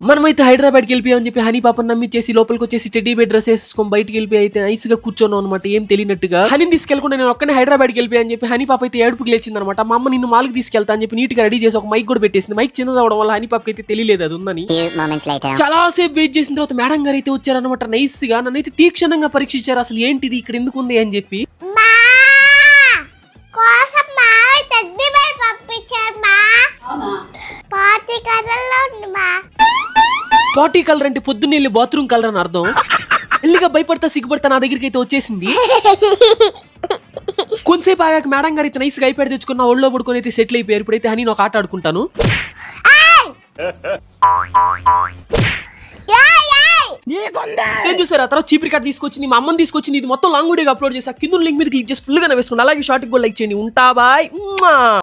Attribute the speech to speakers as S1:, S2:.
S1: మనమైతే హైదరాబాద్కి వెళ్ళిపోయామని చెప్పి హనీ పాపని నమ్మించేసి లోపలికి వచ్చేసి టెడ్డీ బెడ్ డ్రెస్ వేసుకొని బయటికి వెళ్ళిపోయి అయితే నైస్ గా కూర్చోన్నాం అనమాట. ఏం తెలియనట్టుగా హనీని తీసుకెళ్లకుండా నేను ఒక్కనే హైదరాబాద్కి వెళ్ళిపోయాని చెప్పి హనీ పాప అయితే ఏడుపుకి లేచింది అనమాట. మా అమ్మ నిన్ను మాల్కి తీసుకెళ్తా అని చెప్పి నీట్ గా రెడీ చేసి ఒక మైక్ కూడా పెట్టేసింది. మైక్ చిన్నది అవడం వల్ల హనీ పాపకి అయితే తెలియలేదు అది ఉందని. చాలా సేపు వెయిట్ చేసిన తర్వాత మేడం గారు అయితే వచ్చారనమాట. నైస్ గా నన్నైతే తీక్షణంగా పరీక్షించారు. అసలు ఏంటిది ఇక్కడ ఎందుకు ఉంది అని చెప్పి. పార్టీ కలర్ అంటే పొద్దున్న వెళ్ళి బాత్రూమ్ కలర్ అని అర్థం. ఎల్లిగా భయపడతా సిగ్గుపడతా నా దగ్గరికి అయితే వచ్చేసింది. కొంతసేపు ఆగాక మేడం గారు అయితే నైస్ గా అయిపోయి తెచ్చుకున్న ఒళ్ళో పడుకొని అయితే సెటిల్ అయిపోయారు. ఇప్పుడైతే హనీ ఒక ఆట ఆడుకుంటాను. ఏం చూసారు? ఆ తర్వాత చీప్ రికార్డ్ తీసుకొచ్చింది, మా అమ్మని తీసుకొచ్చింది. ఇది మొత్తం లాంగ్ వీడియోగా అప్లోడ్ చేసి కింద లింక్ మీద క్లిక్ చేసి ఫుల్ గా వేసుకోండి. అలాగే షార్ట్ కూడా లైక్ చేయండి. ఉంటా బాయ్.